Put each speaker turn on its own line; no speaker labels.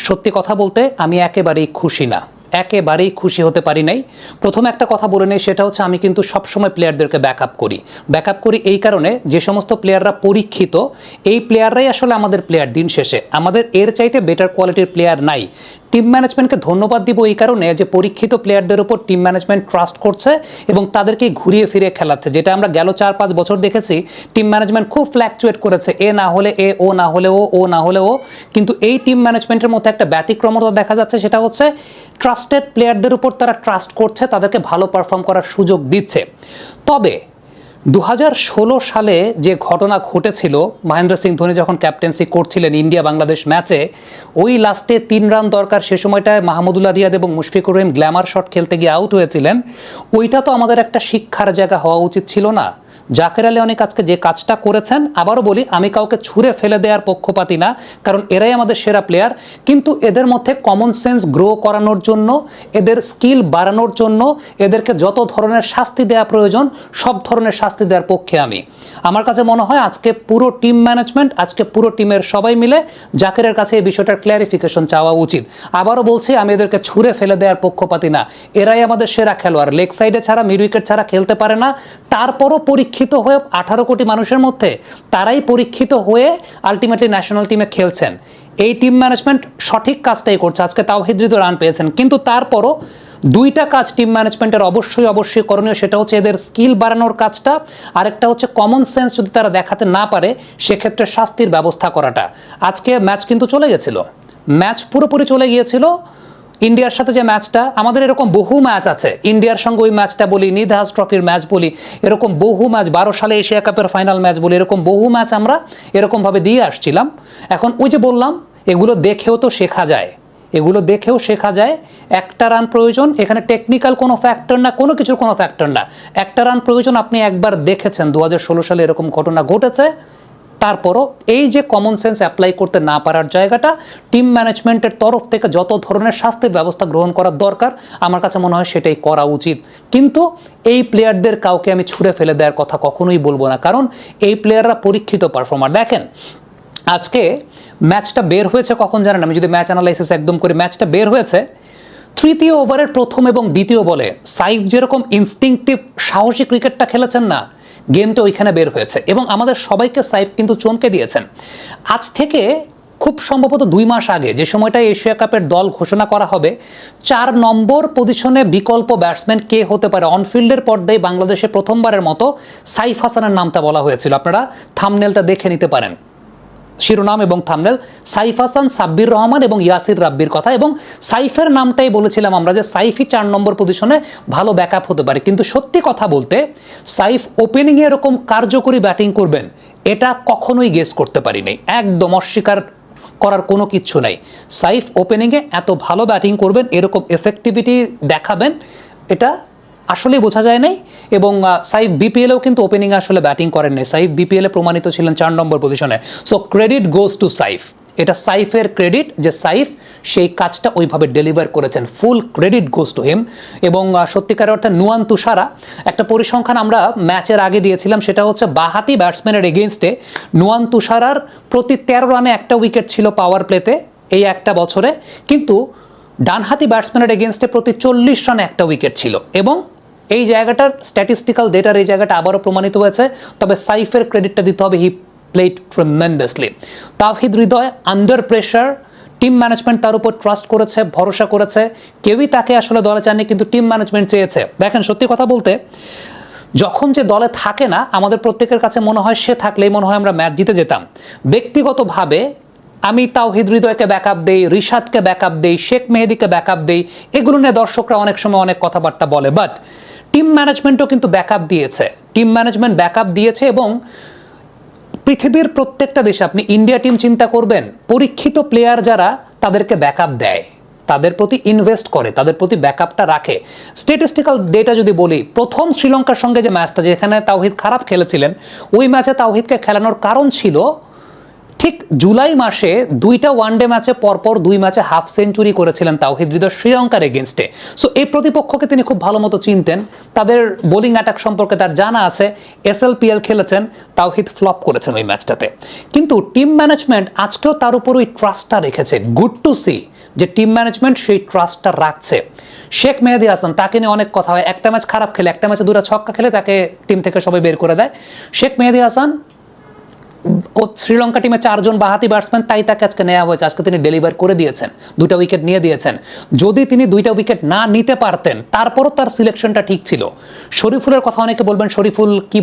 সত্যি কথা বলতে আমি একেবারেই খুশি না, একেবারেই খুশি হতে পারি নাই। প্রথমে একটা কথা বলে নেই, সেটা হচ্ছে আমি কিন্তু সবসময় প্লেয়ারদেরকে ব্যাকআপ করি এই কারণে, যে সমস্ত প্লেয়াররা পরীক্ষিত এই প্লেয়াররাই আসলে আমাদের প্লেয়ার। দিন শেষে আমাদের এর চাইতে বেটার কোয়ালিটির প্লেয়ার নাই। টিম ম্যানেজমেন্টকে ধন্যবাদ দিব এই কারণে যে পরীক্ষিত প্লেয়ারদের উপর টিম ম্যানেজমেন্ট ট্রাস্ট করছে এবং তাদেরকে ঘুরিয়ে ফিরিয়ে খেলাচ্ছে, যেটা আমরা গেল 4-5 বছর দেখেছি। টিম ম্যানেজমেন্ট খুব ফ্ল্যাকচুয়েট করেছে, এ না হলে এ, ও না হলে ও না হলে ও। কিন্তু এই টিম ম্যানেজমেন্টের মধ্যে একটা ব্যতিক্রমতা দেখা যাচ্ছে, সেটা হচ্ছে ট্রাস্টেড প্লেয়ারদের উপর তারা ট্রাস্ট করছে, তাদেরকে ভালো পারফর্ম করার সুযোগ দিচ্ছে। তবে 2016 সালে যে ঘটনা ঘটেছিল, মহেন্দ্র সিং ধোনি যখন ক্যাপ্টেন্সি করছিলেন ইন্ডিয়া বাংলাদেশ ম্যাচে, ওই লাস্টে 3 রান দরকার, সে সময়টায় মাহমুদুল্লাহ রিয়াদ এবং মুশফিকুর রহিম গ্ল্যামার শট খেলতে গিয়ে আউট হয়েছিলেন। ওইটা তো আমাদের একটা শিক্ষার জায়গা হওয়া উচিত ছিল না? জাকের আলী অনেক আজকে যে কাজটা করেছেন, আবারও বলি আমি কাউকে ছুঁড়ে ফেলে দেওয়ার পক্ষপাতী না, কারণ এরাই আমাদের সেরা প্লেয়ার। কিন্তু এদের মধ্যে কমন সেন্স গ্রো করানোর জন্য, এদের স্কিল বাড়ানোর জন্য এদেরকে যত ধরনের শাস্তি দেওয়া প্রয়োজন সব ধরনের শাস্তি দেওয়ার পক্ষে আমি। আমার কাছে মনে হয় আজকে পুরো টিম ম্যানেজমেন্ট, আজকে পুরো টিমের সবাই মিলে জাকেরের কাছে এই বিষয়টার ক্ল্যারিফিকেশন চাওয়া উচিত। আবারও বলছি, আমি এদেরকে ছুঁড়ে ফেলে দেওয়ার পক্ষপাতী না, এরাই আমাদের সেরা খেলোয়াড়। লেগ সাইডে ছাড়া, মিড উইকেট ছাড়া খেলতে পারে না, তারপরও পরীক্ষিত হয়ে 18 কোটি মানুষের মধ্যে তারাই পরীক্ষিত হয়ে আলটিমেটলি ন্যাশনাল টিমে খেলছেন। এই টিম ম্যানেজমেন্ট সঠিক কাজটাই করছে। আজকে তাওহিদ হৃদয় রান পেয়েছেন, কিন্তু তারপরও দুইটা কাজ টিম ম্যানেজমেন্টের অবশ্যই করণীয়, সেটা হচ্ছে এদের স্কিল বাড়ানোর কাজটা, আরেকটা হচ্ছে কমন সেন্স যদি তারা দেখাতে না পারে সেক্ষেত্রে শাস্তির ব্যবস্থা করাটা। আজকে ম্যাচ কিন্তু চলে গেছিল, ম্যাচ পুরোপুরি চলে গিয়েছিল। ইন্ডিয়ার সাথে যে ম্যাচটা, আমাদের এরকম বহু ম্যাচ আছে, ইন্ডিয়ার সঙ্গে ওই ম্যাচটা বলি, নিধাস ট্রফির ম্যাচ বলি, এরকম বহু ম্যাচ, 12 সালে এশিয়া কাপের ফাইনাল ম্যাচ বলি, এরকম বহু ম্যাচ আমরা এরকমভাবে দিয়ে আসছিলাম। এখন ওই যে বললাম, এগুলো দেখেও তো শেখা যায়, এগুলো দেখেও শেখা যায়। একটা রান প্রয়োজন, এখানে টেকনিক্যাল কোনো ফ্যাক্টর না, কোনো কিছুর কোনো ফ্যাক্টর না, একটা রান প্রয়োজন। আপনি একবার দেখেছেন 2016 সালে এরকম ঘটনা ঘটেছে। তারপরও এই যে কমন সেন্স অ্যাপ্লাই করতে না পারার জায়গাটা, টিম ম্যানেজমেন্টের তরফ থেকে যত ধরনের শাস্তির ব্যবস্থা গ্রহণ করার দরকার আমার কাছে মনে হয় সেটাই করা উচিত। কিন্তু এই প্লেয়ারদের কাউকে আমি ছুঁড়ে ফেলে দেওয়ার কথা কখনোই বলবো না, কারণ এই প্লেয়াররা পরীক্ষিত পারফর্মার। দেখেন আজকে ম্যাচটা বের হয়েছে কখন জানেন? আমি যদি ম্যাচ অ্যানালাইসিস একদম করি, ম্যাচটা বের হয়েছে তৃতীয় ওভারের প্রথম এবং দ্বিতীয় বলে। সাইফ যেরকম ইনস্টিংক্টিভ সাহসী ক্রিকেটটা খেলেছেন না, গেমটা ওইখানে বের হয়েছে এবং আমাদের সবাইকে সাইফ কিন্তু চমকে দিয়েছেন। আজ থেকে খুব সম্ভবত 2 মাস আগে, যে সময়টায় এশিয়া কাপের দল ঘোষণা করা হবে, 4 নম্বর পজিশনে বিকল্প ব্যাটসম্যান কে হতে পারে, অনফিল্ডের পর্দায় বাংলাদেশে প্রথমবারের মতো সাইফ হাসানের নামটা বলা হয়েছিল। আপনারা থাম্বনেলটা দেখে নিতে পারেন, শিরোনাম এবং থাম্বনেল, সাইফ হাসান, সাব্বির রহমান এবং ইয়াসির রাব্বির কথা। এবং সাইফের নামটাই বলেছিলাম আমরা যে সাইফই 4 নম্বর পজিশনে ভালো ব্যাকআপ হতে পারে। কিন্তু সত্যি কথা বলতে সাইফ ওপেনিংয়ে এরকম কার্যকরী ব্যাটিং করবেন এটা কখনোই গেস করতে পারিনি, একদম অস্বীকার করার কোনো কিচ্ছু নাই। সাইফ ওপেনিংয়ে এত ভালো ব্যাটিং করবেন, এরকম এফেক্টিভিটি দেখাবেন, এটা আসলেই বোঝা যায় নাই। এবং সাইফ বিপিএলেও কিন্তু ওপেনিংয়ে আসলে ব্যাটিং করেন নাই, সাইফ বিপিএলে প্রমাণিত ছিলেন 4 নম্বর পজিশনে। So credit goes to Saif, এটা সাইফের ক্রেডিট যে সাইফ সেই কাজটা ওইভাবে ডেলিভার করেছেন, ফুল ক্রেডিট গোজ টু হিম। এবং সত্যিকার অর্থে নুয়ান তুষারা, একটা পরিসংখ্যান আমরা ম্যাচের আগে দিয়েছিলাম, সেটা হচ্ছে বাঁহাতি ব্যাটসম্যানের এগেনস্টে নুয়ান তুষারার প্রতি 13 রানে একটা উইকেট ছিল পাওয়ার প্লেতে এই একটা বছরে, কিন্তু ডানহাতি ব্যাটসম্যানের এগেনস্টে প্রতি 40 রানে একটা উইকেট ছিল। এবং এই জায়গাটার স্ট্যাটিস্টিক্যাল ডেটার এই জায়গাটা আবারও প্রমাণিত হয়েছে। তবে সাইফের ক্রেডিটটা দিতে হবে, হি played tremendously. Towhid Hridoy under pressure, team management তার উপর ট্রাস্ট করেছে, ভরসা করেছে, কেউই তাকে আসলে দলে চাননি, কিন্তু টিম ম্যানেজমেন্ট চেয়েছে। দেখেন সত্যি কথা বলতে, যখন যে দলে থাকে না, আমাদের প্রত্যেকের কাছে মনে হয় সে থাকলেই মনে হয় আমরা ম্যাচ জিতে যেতাম। ব্যক্তিগতভাবে আমি তাওহিদ হৃদয়কে ব্যাকআপ দেই, রিশাদকে ব্যাকআপ দেই, শেখ মেহেদীকে ব্যাকআপ দেই, এগুলো নিয়ে দর্শকরা অনেক সময় অনেক কথাবার্তা বলে। বাট টিম ম্যানেজমেন্টও কিন্তু ব্যাকআপ দিয়েছে, টিম ম্যানেজমেন্ট ব্যাকআপ দিয়েছে। এবং পৃথিবীর প্রত্যেকটা দেশে আপনি ইন্ডিয়া টিম চিন্তা করবেন, পরীক্ষিত প্লেয়ার যারা তাদেরকে ব্যাকআপ দেয়, তাদের প্রতি ইনভেস্ট করে, তাদের প্রতি ব্যাকআপটা রাখে। স্ট্যাটিস্টিক্যাল ডেটা যদি বলি, প্রথম শ্রীলঙ্কার সঙ্গে যে ম্যাচটা, যেখানে তাওহিদ খারাপ খেলেছিলেন, ওই ম্যাচে তাওহিদকে খেলানোর কারণ ছিল ঠিক জুলাই মাসে 2টা ওয়ানডে ম্যাচে পরপর 2 ম্যাচে হাফ সেঞ্চুরি করেছিলেন তাওহিদ হৃদয় শ্রীলঙ্কার এগেনস্টে। সো এই প্রতিপক্ষকে তিনি খুব ভালো মতো চিনতেন, তাদের বোলিং অ্যাটাক সম্পর্কে তার জানা আছে। SLPL খেলেছেন, তাওহিদ ফ্লপ করেছেন ওই ম্যাচটাতে। কিন্তু টিম ম্যানেজমেন্ট আজকেও তার উপর ওই ট্রাস্টটা রেখেছে, গুড টু সি। যে টিম ম্যানেজমেন্ট সেই ট্রাস্টটা রাখছে। শেখ মেহেদী হাসান, তাকে নিয়ে অনেক কথা হয়, একটা ম্যাচ খারাপ খেলে, একটা ম্যাচে 2টা ছক্কা খেলে তাকে টিম থেকে সবাই বের করে দেয়। শেখ মেহেদী হাসান ও শ্রীলঙ্কা টিমে 4 জন বাহাতি ব্যাটসম্যান, তাই তাকে আজকে নেওয়া হয়েছে, আজকে তিনি ডেলিভার করে দিয়েছেন, 2টা উইকেট নিয়ে দিয়েছেন। যদি তিনি 2টা উইকেট না নিতে পারতেন তারপরও তার সিলেকশনটা ঠিক ছিল। শরীফুলের কথা অনেকে বলবেন শরীফুল কি